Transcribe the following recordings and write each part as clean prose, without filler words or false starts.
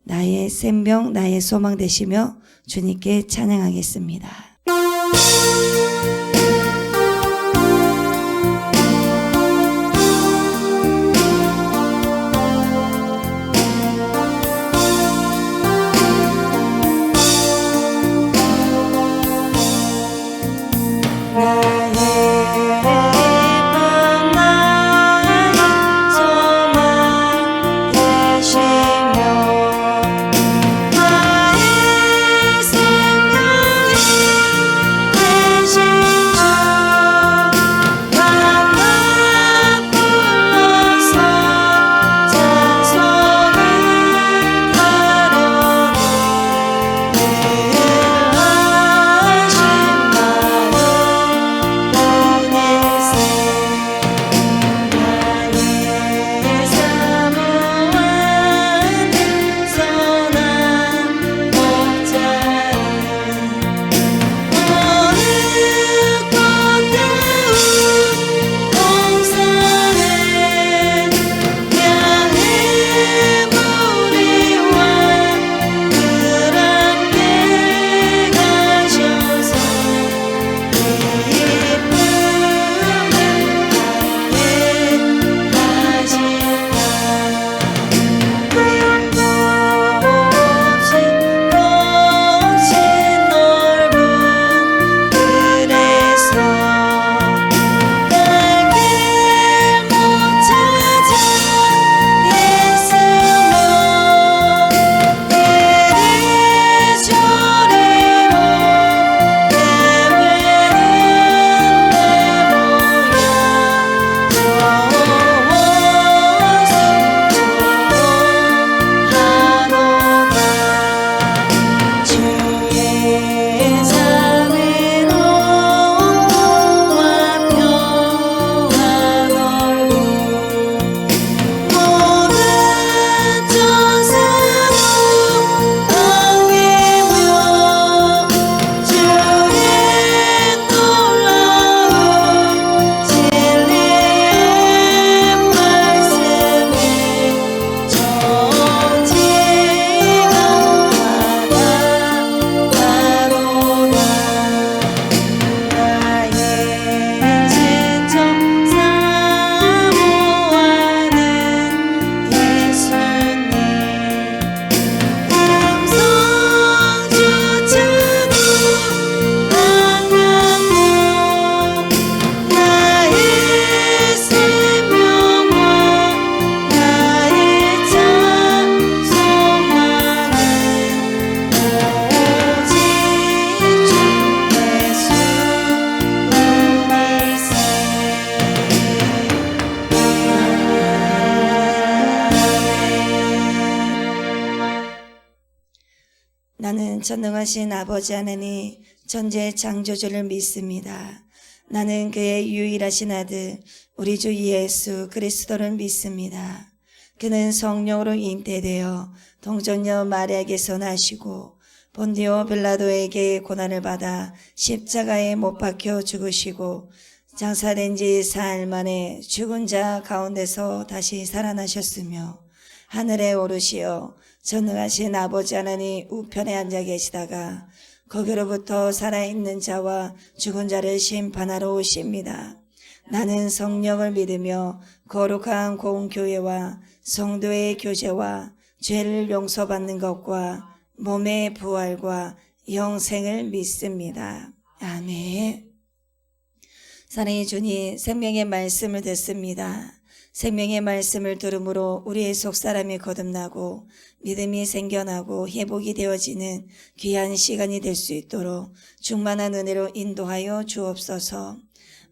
나의 생명, 나의 소망 되시며 주님께 찬양하겠습니다. 나는 전능하신 아버지 하나님 전지의 창조주를 믿습니다. 나는 그의 유일하신 아들 우리 주 예수 그리스도를 믿습니다. 그는 성령으로 잉태되어 동정녀 마리아에게서 나시고 본디오 빌라도에게 고난을 받아 십자가에 못 박혀 죽으시고 장사된 지 사흘 만에 죽은 자 가운데서 다시 살아나셨으며 하늘에 오르시어 전능하신 아버지 하나님 우편에 앉아 계시다가 거기로부터 살아있는 자와 죽은 자를 심판하러 오십니다. 나는 성령을 믿으며 거룩한 공교회와 성도의 교제와 죄를 용서받는 것과 몸의 부활과 영생을 믿습니다. 아멘. 사랑의 주님, 생명의 말씀을 듣습니다. 생명의 말씀을 들음으로 우리의 속사람이 거듭나고 믿음이 생겨나고 회복이 되어지는 귀한 시간이 될 수 있도록 충만한 은혜로 인도하여 주옵소서.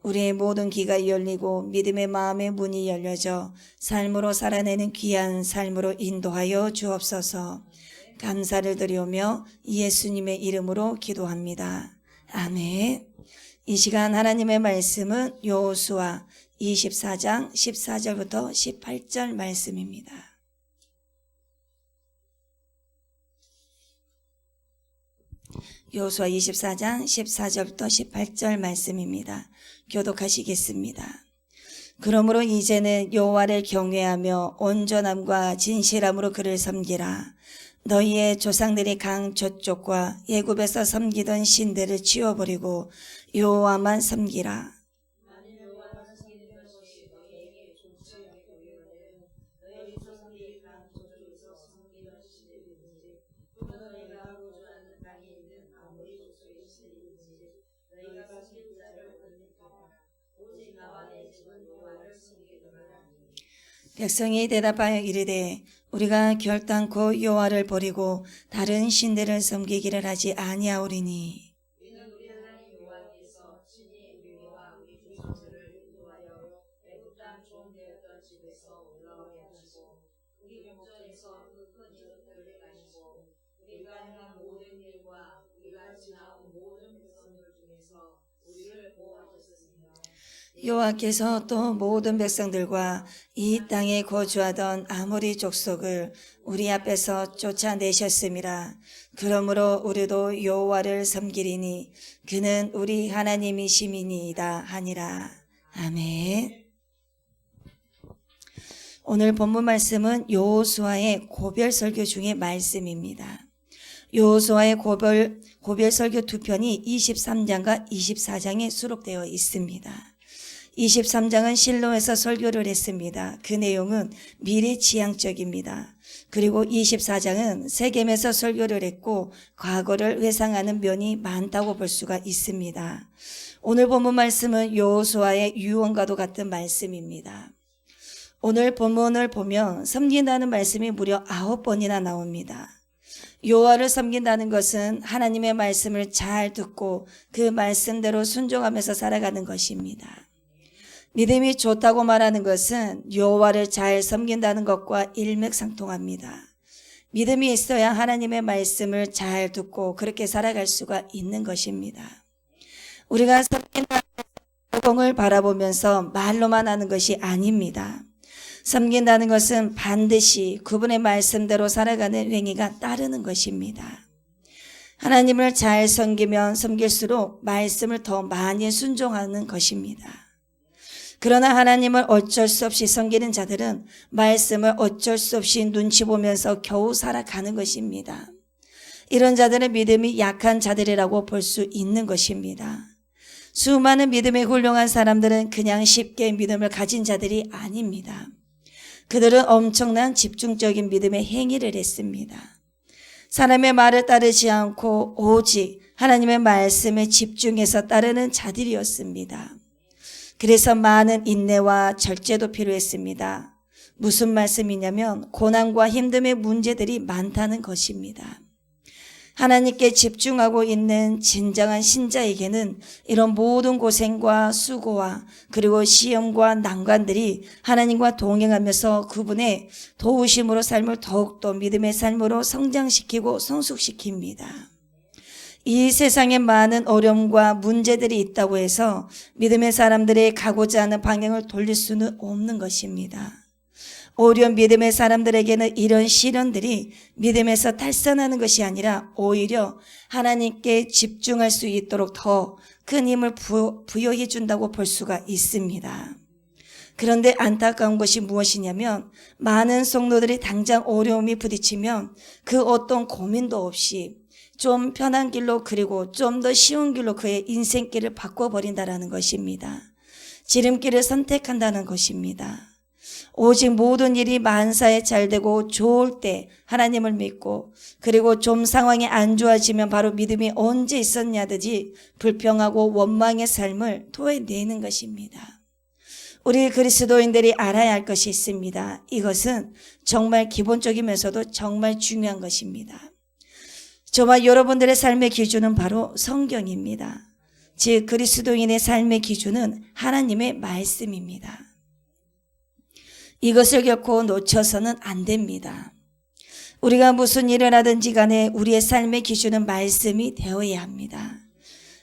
우리의 모든 귀가 열리고 믿음의 마음의 문이 열려져 삶으로 살아내는 귀한 삶으로 인도하여 주옵소서. 감사를 드리오며 예수님의 이름으로 기도합니다. 아멘. 이 시간 하나님의 말씀은 여호수아 24장 14절부터 18절 말씀입니다. 여호수아 24장 14절부터 18절 말씀입니다. 교독하시겠습니다. 그러므로 이제는 여호와를 경외하며 온전함과 진실함으로 그를 섬기라. 너희의 조상들이 강 저쪽과 예굽에서 섬기던 신들을 치워버리고 여호와만 섬기라. 백성이 대답하여 이르되 우리가 결단코 여호와를 버리고 다른 신들을 섬기기를 하지 아니하오리니 여호와께서 또 모든 백성들과 이 땅에 거주하던 아모리 족속을 우리 앞에서 쫓아내셨음이라. 그러므로 우리도 여호와를 섬기리니 그는 우리 하나님이심이니이다 하니라. 아멘. 오늘 본문 말씀은 여호수아의 고별 설교 중의 말씀입니다. 여호수아의 고별 설교 두 편이 23장과 24장에 수록되어 있습니다. 23장은 실로에서 설교를 했습니다. 그 내용은 미래지향적입니다. 그리고 24장은 세겜에서 설교를 했고 과거를 회상하는 면이 많다고 볼 수가 있습니다. 오늘 본문 말씀은 여호수아의 유언과도 같은 말씀입니다. 오늘 본문을 보면 섬긴다는 말씀이 무려 9번이나 나옵니다. 여호와를 섬긴다는 것은 하나님의 말씀을 잘 듣고 그 말씀대로 순종하면서 살아가는 것입니다. 믿음이 좋다고 말하는 것은 여호와를 잘 섬긴다는 것과 일맥상통합니다. 믿음이 있어야 하나님의 말씀을 잘 듣고 그렇게 살아갈 수가 있는 것입니다. 우리가 섬긴다는 것을 바라보면서 말로만 하는 것이 아닙니다. 섬긴다는 것은 반드시 그분의 말씀대로 살아가는 행위가 따르는 것입니다. 하나님을 잘 섬기면 섬길수록 말씀을 더 많이 순종하는 것입니다. 그러나 하나님을 어쩔 수 없이 섬기는 자들은 말씀을 어쩔 수 없이 눈치 보면서 겨우 살아가는 것입니다. 이런 자들은 믿음이 약한 자들이라고 볼 수 있는 것입니다. 수많은 믿음에 훌륭한 사람들은 그냥 쉽게 믿음을 가진 자들이 아닙니다. 그들은 엄청난 집중적인 믿음의 행위를 했습니다. 사람의 말을 따르지 않고 오직 하나님의 말씀에 집중해서 따르는 자들이었습니다. 그래서 많은 인내와 절제도 필요했습니다. 무슨 말씀이냐면 고난과 힘듦의 문제들이 많다는 것입니다. 하나님께 집중하고 있는 진정한 신자에게는 이런 모든 고생과 수고와 그리고 시험과 난관들이 하나님과 동행하면서 그분의 도우심으로 삶을 더욱더 믿음의 삶으로 성장시키고 성숙시킵니다. 이 세상에 많은 어려움과 문제들이 있다고 해서 믿음의 사람들이 가고자 하는 방향을 돌릴 수는 없는 것입니다. 오히려 믿음의 사람들에게는 이런 시련들이 믿음에서 탈선하는 것이 아니라 오히려 하나님께 집중할 수 있도록 더 큰 힘을 부여해 준다고 볼 수가 있습니다. 그런데 안타까운 것이 무엇이냐면 많은 성도들이 당장 어려움이 부딪히면 그 어떤 고민도 없이 좀 편한 길로 그리고 좀 더 쉬운 길로 그의 인생길을 바꿔버린다는 것입니다. 지름길을 선택한다는 것입니다. 오직 모든 일이 만사에 잘 되고 좋을 때 하나님을 믿고 그리고 좀 상황이 안 좋아지면 바로 믿음이 언제 있었냐듯이 불평하고 원망의 삶을 토해내는 것입니다. 우리 그리스도인들이 알아야 할 것이 있습니다. 이것은 정말 기본적이면서도 정말 중요한 것입니다. 저와 여러분들의 삶의 기준은 바로 성경입니다. 즉 그리스도인의 삶의 기준은 하나님의 말씀입니다. 이것을 결코 놓쳐서는 안 됩니다. 우리가 무슨 일을 하든지 간에 우리의 삶의 기준은 말씀이 되어야 합니다.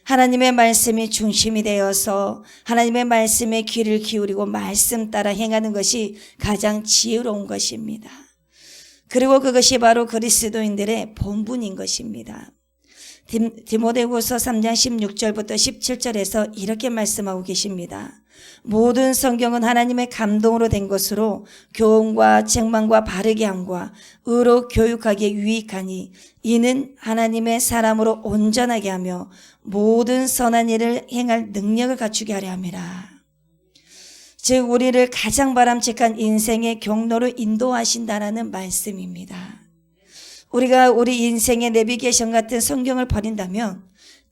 하나님의 말씀이 중심이 되어서 하나님의 말씀에 귀를 기울이고 말씀 따라 행하는 것이 가장 지혜로운 것입니다. 그리고 그것이 바로 그리스도인들의 본분인 것입니다. 디모데후서 3장 16절부터 17절에서 이렇게 말씀하고 계십니다. 모든 성경은 하나님의 감동으로 된 것으로 교훈과 책망과 바르게 함과 의로 교육하기에 유익하니 이는 하나님의 사람으로 온전하게 하며 모든 선한 일을 행할 능력을 갖추게 하려 함이라. 즉 우리를 가장 바람직한 인생의 경로로 인도하신다라는 말씀입니다. 우리가 우리 인생의 내비게이션 같은 성경을 버린다면,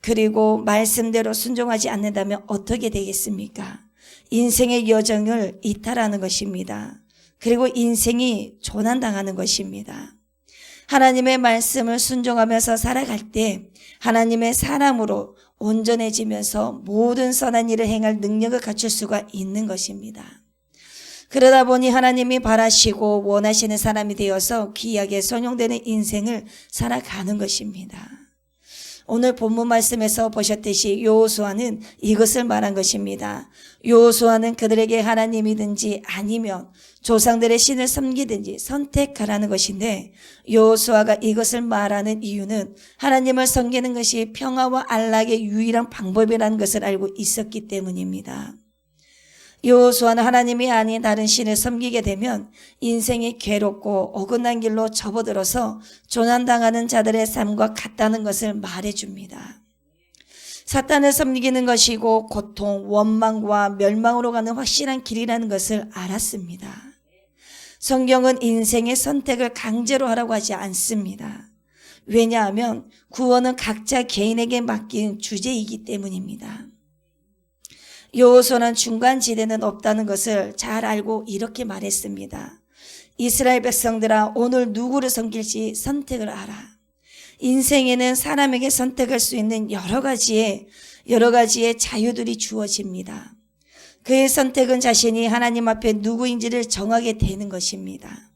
그리고 말씀대로 순종하지 않는다면 어떻게 되겠습니까? 인생의 여정을 이탈하는 것입니다. 그리고 인생이 조난당하는 것입니다. 하나님의 말씀을 순종하면서 살아갈 때 하나님의 사람으로 온전해지면서 모든 선한 일을 행할 능력을 갖출 수가 있는 것입니다. 그러다 보니 하나님이 바라시고 원하시는 사람이 되어서 귀하게 선용되는 인생을 살아가는 것입니다. 오늘 본문 말씀에서 보셨듯이 여호수아는 이것을 말한 것입니다. 여호수아는 그들에게 하나님이든지 아니면 조상들의 신을 섬기든지 선택하라는 것인데, 여호수아가 이것을 말하는 이유는 하나님을 섬기는 것이 평화와 안락의 유일한 방법이라는 것을 알고 있었기 때문입니다. 여호수아는 하나님이 아닌 다른 신을 섬기게 되면 인생이 괴롭고 어긋난 길로 접어들어서 조난당하는 자들의 삶과 같다는 것을 말해줍니다. 사탄을 섬기는 것이고 고통, 원망과 멸망으로 가는 확실한 길이라는 것을 알았습니다. 성경은 인생의 선택을 강제로 하라고 하지 않습니다. 왜냐하면 구원은 각자 개인에게 맡긴 주제이기 때문입니다. 여호수아는 중간지대는 없다는 것을 잘 알고 이렇게 말했습니다. 이스라엘 백성들아, 오늘 누구를 섬길지 선택을 하라. 인생에는 사람에게 선택할 수 있는 여러 가지의 자유들이 주어집니다. 그의 선택은 자신이 하나님 앞에 누구인지를 정하게 되는 것입니다.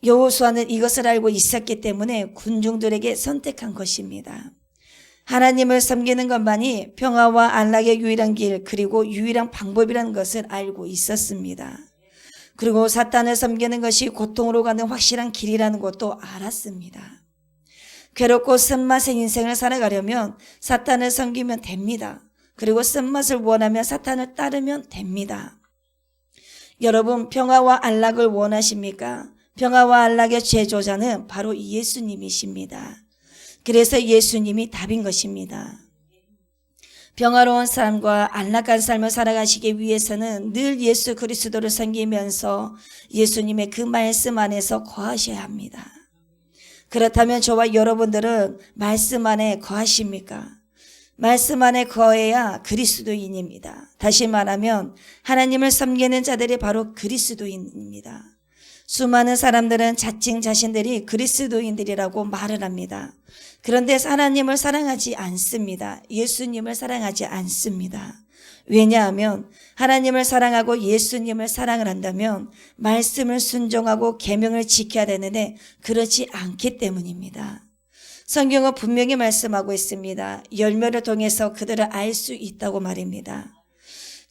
여호수아는 이것을 알고 있었기 때문에 군중들에게 선택한 것입니다. 하나님을 섬기는 것만이 평화와 안락의 유일한 길, 그리고 유일한 방법이라는 것을 알고 있었습니다. 그리고 사탄을 섬기는 것이 고통으로 가는 확실한 길이라는 것도 알았습니다. 괴롭고 쓴맛의 인생을 살아가려면 사탄을 섬기면 됩니다. 그리고 쓴맛을 원하면 사탄을 따르면 됩니다. 여러분, 평화와 안락을 원하십니까? 평화와 안락의 제조자는 바로 예수님이십니다. 그래서 예수님이 답인 것입니다. 평화로운 삶과 안락한 삶을 살아가시기 위해서는 늘 예수 그리스도를 섬기면서 예수님의 그 말씀 안에서 거하셔야 합니다. 그렇다면 저와 여러분들은 말씀 안에 거하십니까? 말씀 안에 거해야 그리스도인입니다. 다시 말하면 하나님을 섬기는 자들이 바로 그리스도인입니다. 수많은 사람들은 자칭 자신들이 그리스도인들이라고 말을 합니다. 그런데 하나님을 사랑하지 않습니다. 예수님을 사랑하지 않습니다. 왜냐하면 하나님을 사랑하고 예수님을 사랑을 한다면 말씀을 순종하고 계명을 지켜야 되는데 그렇지 않기 때문입니다. 성경은 분명히 말씀하고 있습니다. 열매를 통해서 그들을 알 수 있다고 말입니다.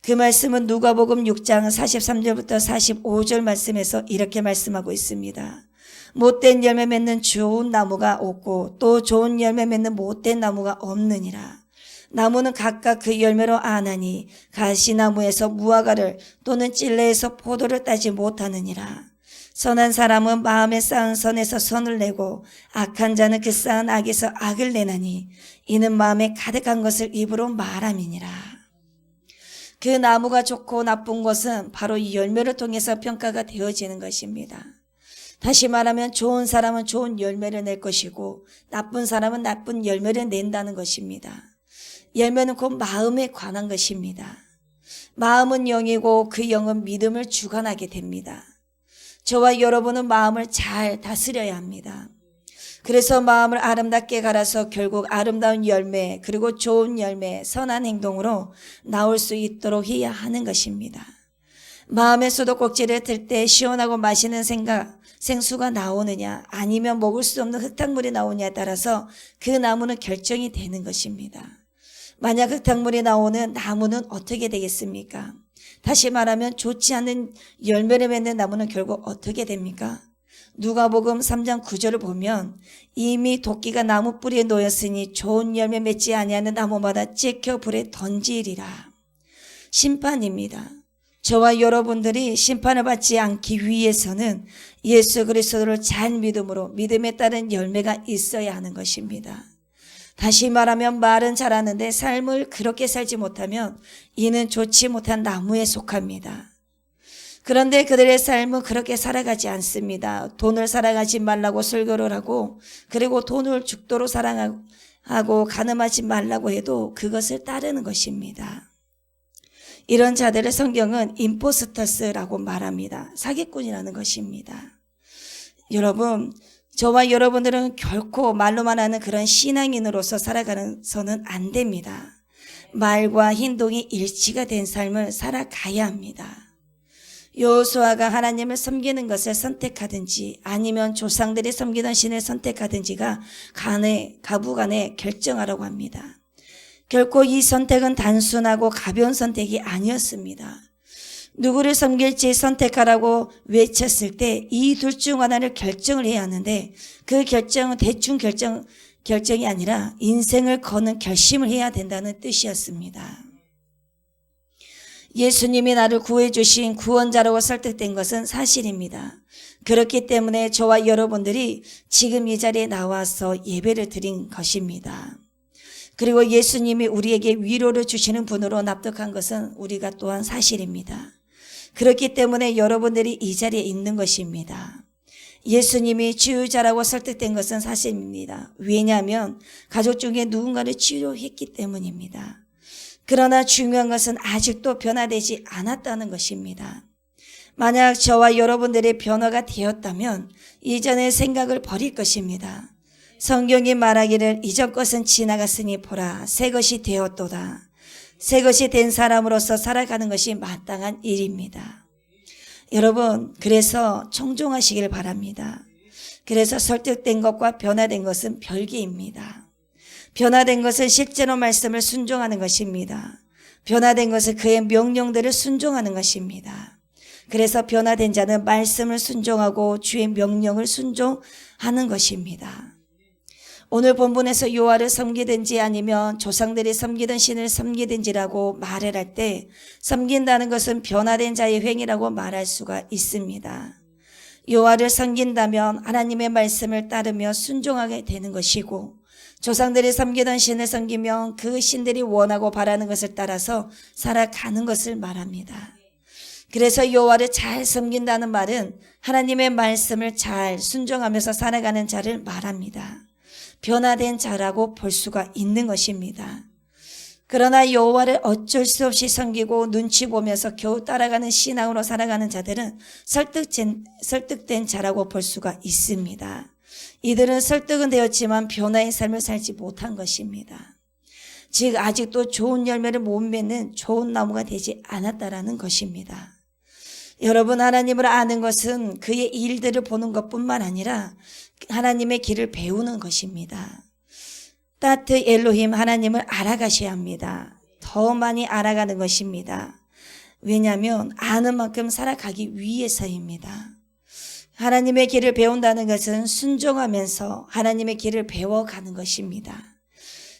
그 말씀은 누가복음 6장 43절부터 45절 말씀에서 이렇게 말씀하고 있습니다. 못된 열매 맺는 좋은 나무가 없고 또 좋은 열매 맺는 못된 나무가 없느니라. 나무는 각각 그 열매로 아나니 가시나무에서 무화과를 또는 찔레에서 포도를 따지 못하느니라. 선한 사람은 마음에 쌓은 선에서 선을 내고 악한 자는 그 쌓은 악에서 악을 내나니 이는 마음에 가득한 것을 입으로 말함이니라. 그 나무가 좋고 나쁜 것은 바로 이 열매를 통해서 평가가 되어지는 것입니다. 다시 말하면 좋은 사람은 좋은 열매를 낼 것이고 나쁜 사람은 나쁜 열매를 낸다는 것입니다. 열매는 곧 마음에 관한 것입니다. 마음은 영이고 그 영은 믿음을 주관하게 됩니다. 저와 여러분은 마음을 잘 다스려야 합니다. 그래서 마음을 아름답게 갈아서 결국 아름다운 열매, 그리고 좋은 열매, 선한 행동으로 나올 수 있도록 해야 하는 것입니다. 마음의 수도꼭지를 들 때 시원하고 맛있는 생수가 나오느냐 아니면 먹을 수 없는 흙탕물이 나오냐에 따라서 그 나무는 결정이 되는 것입니다. 만약 흙탕물이 나오는 나무는 어떻게 되겠습니까? 다시 말하면 좋지 않은 열매를 맺는 나무는 결국 어떻게 됩니까? 누가복음 3장 9절을 보면 이미 도끼가 나무 뿌리에 놓였으니 좋은 열매 맺지 아니하는 나무마다 찢겨 불에 던지리라. 심판입니다. 저와 여러분들이 심판을 받지 않기 위해서는 예수 그리스도를 잘 믿음으로 믿음에 따른 열매가 있어야 하는 것입니다. 다시 말하면 말은 잘하는데 삶을 그렇게 살지 못하면 이는 좋지 못한 나무에 속합니다. 그런데 그들의 삶은 그렇게 살아가지 않습니다. 돈을 사랑하지 말라고 설교를 하고 그리고 돈을 죽도록 사랑하고 가늠하지 말라고 해도 그것을 따르는 것입니다. 이런 자들을 성경은 임포스터스라고 말합니다. 사기꾼이라는 것입니다. 여러분, 저와 여러분들은 결코 말로만 하는 그런 신앙인으로서 살아가서는 안 됩니다. 말과 행동이 일치가 된 삶을 살아가야 합니다. 여호수아가 하나님을 섬기는 것을 선택하든지 아니면 조상들이 섬기던 신을 선택하든지가 가부간에 결정하라고 합니다. 결코 이 선택은 단순하고 가벼운 선택이 아니었습니다. 누구를 섬길지 선택하라고 외쳤을 때 이 둘 중 하나를 결정을 해야 하는데 그 결정은 대충 결정이 아니라 인생을 거는 결심을 해야 된다는 뜻이었습니다. 예수님이 나를 구해 주신 구원자라고 설득된 것은 사실입니다. 그렇기 때문에 저와 여러분들이 지금 이 자리에 나와서 예배를 드린 것입니다. 그리고 예수님이 우리에게 위로를 주시는 분으로 납득한 것은 우리가 또한 사실입니다. 그렇기 때문에 여러분들이 이 자리에 있는 것입니다. 예수님이 치유자라고 설득된 것은 사실입니다. 왜냐하면 가족 중에 누군가를 치료했기 때문입니다. 그러나 중요한 것은 아직도 변화되지 않았다는 것입니다. 만약 저와 여러분들의 변화가 되었다면 이전의 생각을 버릴 것입니다. 성경이 말하기를 이전 것은 지나갔으니 보라 새 것이 되었도다. 새 것이 된 사람으로서 살아가는 것이 마땅한 일입니다. 여러분, 그래서 청종하시길 바랍니다. 그래서 설득된 것과 변화된 것은 별개입니다. 변화된 것은 실제로 말씀을 순종하는 것입니다. 변화된 것은 그의 명령들을 순종하는 것입니다. 그래서 변화된 자는 말씀을 순종하고 주의 명령을 순종하는 것입니다. 오늘 본문에서 여호와를 섬기든지 아니면 조상들이 섬기던 신을 섬기든지라고 말을 할 때 섬긴다는 것은 변화된 자의 행위라고 말할 수가 있습니다. 여호와를 섬긴다면 하나님의 말씀을 따르며 순종하게 되는 것이고 조상들이 섬기던 신을 섬기면 그 신들이 원하고 바라는 것을 따라서 살아가는 것을 말합니다. 그래서 여호와를 잘 섬긴다는 말은 하나님의 말씀을 잘 순종하면서 살아가는 자를 말합니다. 변화된 자라고 볼 수가 있는 것입니다. 그러나 여호와를 어쩔 수 없이 섬기고 눈치 보면서 겨우 따라가는 신앙으로 살아가는 자들은 설득된 자라고 볼 수가 있습니다. 이들은 설득은 되었지만 변화의 삶을 살지 못한 것입니다. 즉 아직도 좋은 열매를 못 맺는 좋은 나무가 되지 않았다라는 것입니다. 여러분, 하나님을 아는 것은 그의 일들을 보는 것뿐만 아니라 하나님의 길을 배우는 것입니다. 따트 엘로힘 하나님을 알아가셔야 합니다. 더 많이 알아가는 것입니다. 왜냐하면 아는 만큼 살아가기 위해서입니다. 하나님의 길을 배운다는 것은 순종하면서 하나님의 길을 배워가는 것입니다.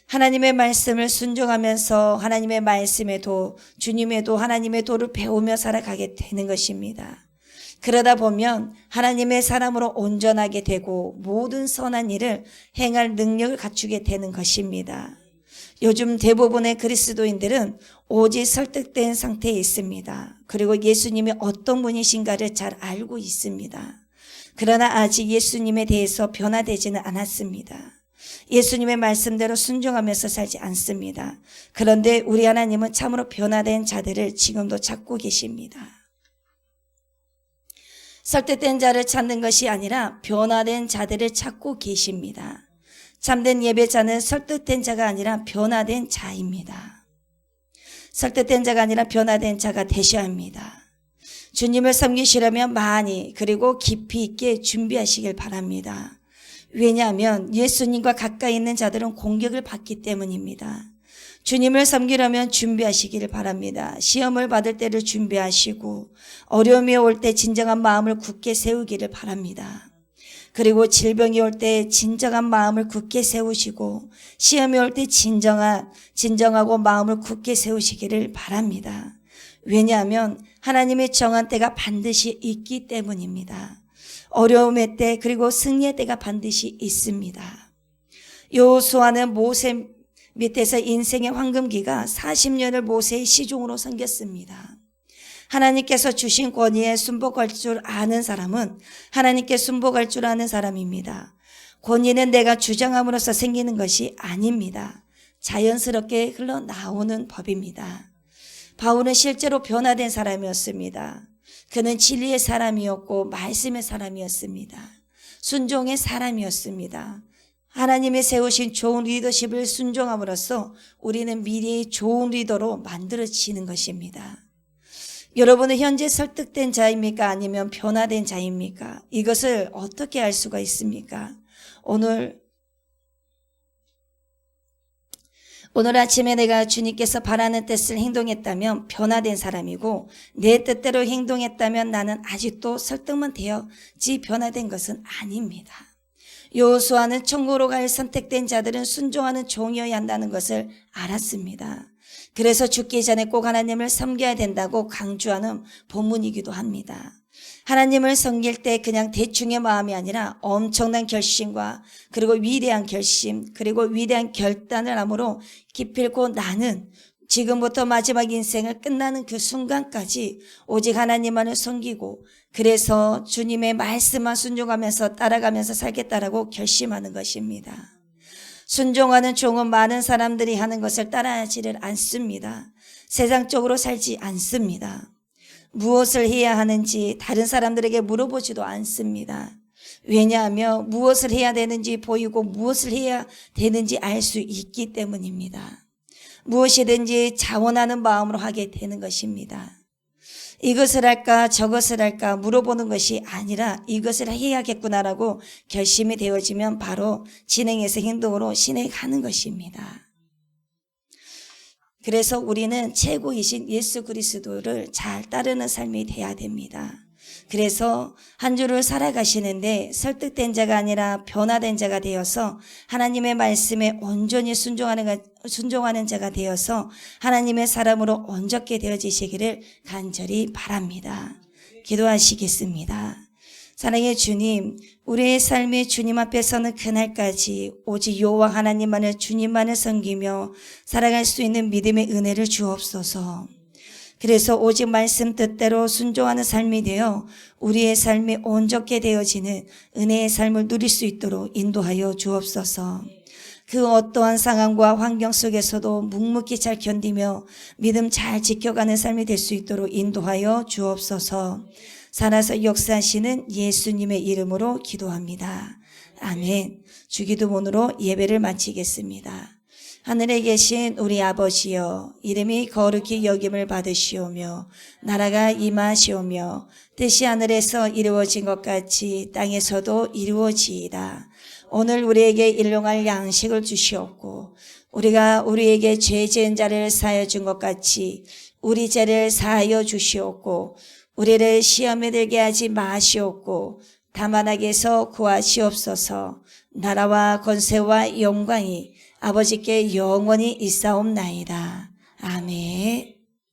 하나님의 말씀을 순종하면서 하나님의 말씀의 도, 주님의 도, 하나님의 도를 배우며 살아가게 되는 것입니다. 그러다 보면 하나님의 사람으로 온전하게 되고 모든 선한 일을 행할 능력을 갖추게 되는 것입니다. 요즘 대부분의 그리스도인들은 오직 설득된 상태에 있습니다. 그리고 예수님이 어떤 분이신가를 잘 알고 있습니다. 그러나 아직 예수님에 대해서 변화되지는 않았습니다. 예수님의 말씀대로 순종하면서 살지 않습니다. 그런데 우리 하나님은 참으로 변화된 자들을 지금도 찾고 계십니다. 설득된 자를 찾는 것이 아니라 변화된 자들을 찾고 계십니다. 참된 예배자는 설득된 자가 아니라 변화된 자입니다. 설득된 자가 아니라 변화된 자가 되셔야 합니다. 주님을 섬기시려면 많이 그리고 깊이 있게 준비하시길 바랍니다. 왜냐하면 예수님과 가까이 있는 자들은 공격을 받기 때문입니다. 주님을 섬기려면 준비하시기를 바랍니다. 시험을 받을 때를 준비하시고 어려움이 올 때 진정한 마음을 굳게 세우기를 바랍니다. 그리고 질병이 올 때 진정한 마음을 굳게 세우시고 시험이 올 때 진정하고 마음을 굳게 세우시기를 바랍니다. 왜냐하면 하나님의 정한 때가 반드시 있기 때문입니다. 어려움의 때 그리고 승리의 때가 반드시 있습니다. 여호수아는 모세 밑에서 인생의 황금기가 40년을 모세의 시종으로 섬겼습니다. 하나님께서 주신 권위에 순복할 줄 아는 사람은 하나님께 순복할 줄 아는 사람입니다. 권위는 내가 주장함으로써 생기는 것이 아닙니다. 자연스럽게 흘러나오는 법입니다. 바울은 실제로 변화된 사람이었습니다. 그는 진리의 사람이었고 말씀의 사람이었습니다. 순종의 사람이었습니다. 하나님이 세우신 좋은 리더십을 순종함으로써 우리는 미래의 좋은 리더로 만들어지는 것입니다. 여러분은 현재 설득된 자입니까? 아니면 변화된 자입니까? 이것을 어떻게 알 수가 있습니까? 오늘 아침에 내가 주님께서 바라는 뜻을 행동했다면 변화된 사람이고 내 뜻대로 행동했다면 나는 아직도 설득만 되었지 변화된 것은 아닙니다. 여호수아는 천국으로 갈 선택된 자들은 순종하는 종이어야 한다는 것을 알았습니다. 그래서 죽기 전에 꼭 하나님을 섬겨야 된다고 강조하는 본문이기도 합니다. 하나님을 섬길 때 그냥 대충의 마음이 아니라 엄청난 결심과 그리고 위대한 결심 그리고 위대한 결단을 함으로 기필코 나는 지금부터 마지막 인생을 끝나는 그 순간까지 오직 하나님만을 섬기고 그래서 주님의 말씀만 순종하면서 따라가면서 살겠다라고 결심하는 것입니다. 순종하는 종은 많은 사람들이 하는 것을 따라하지를 않습니다. 세상적으로 살지 않습니다. 무엇을 해야 하는지 다른 사람들에게 물어보지도 않습니다. 왜냐하면 무엇을 해야 되는지 보이고 무엇을 해야 되는지 알 수 있기 때문입니다. 무엇이든지 자원하는 마음으로 하게 되는 것입니다. 이것을 할까 저것을 할까 물어보는 것이 아니라 이것을 해야겠구나라고 결심이 되어지면 바로 진행에서 행동으로 진행하는 것입니다. 그래서 우리는 최고이신 예수 그리스도를 잘 따르는 삶이 돼야 됩니다. 그래서 한 주를 살아가시는데 설득된 자가 아니라 변화된 자가 되어서 하나님의 말씀에 온전히 순종하는 자가 되어서 하나님의 사람으로 온전케 되어지시기를 간절히 바랍니다. 기도하시겠습니다. 사랑의 주님, 우리의 삶이 주님 앞에 서는 그날까지 오직 여호와 하나님만을 주님만을 섬기며 살아갈 수 있는 믿음의 은혜를 주옵소서. 그래서 오직 말씀 뜻대로 순종하는 삶이 되어 우리의 삶이 온전케 되어지는 은혜의 삶을 누릴 수 있도록 인도하여 주옵소서. 그 어떠한 상황과 환경 속에서도 묵묵히 잘 견디며 믿음 잘 지켜가는 삶이 될 수 있도록 인도하여 주옵소서. 살아서 역사하시는 예수님의 이름으로 기도합니다. 아멘. 주기도문으로 예배를 마치겠습니다. 하늘에 계신 우리 아버지여, 이름이 거룩히 여김을 받으시오며 나라가 임하시오며 뜻이 하늘에서 이루어진 것 같이 땅에서도 이루어지이다. 오늘 우리에게 일용할 양식을 주시옵고 우리가 우리에게 죄 지은 자를 사하여 준 것 같이 우리 죄를 사하여 주시옵고 우리를 시험에 들게 하지 마시옵고 다만 악에서 구하시옵소서. 나라와 권세와 영광이 아버지께 영원히 있사옵나이다.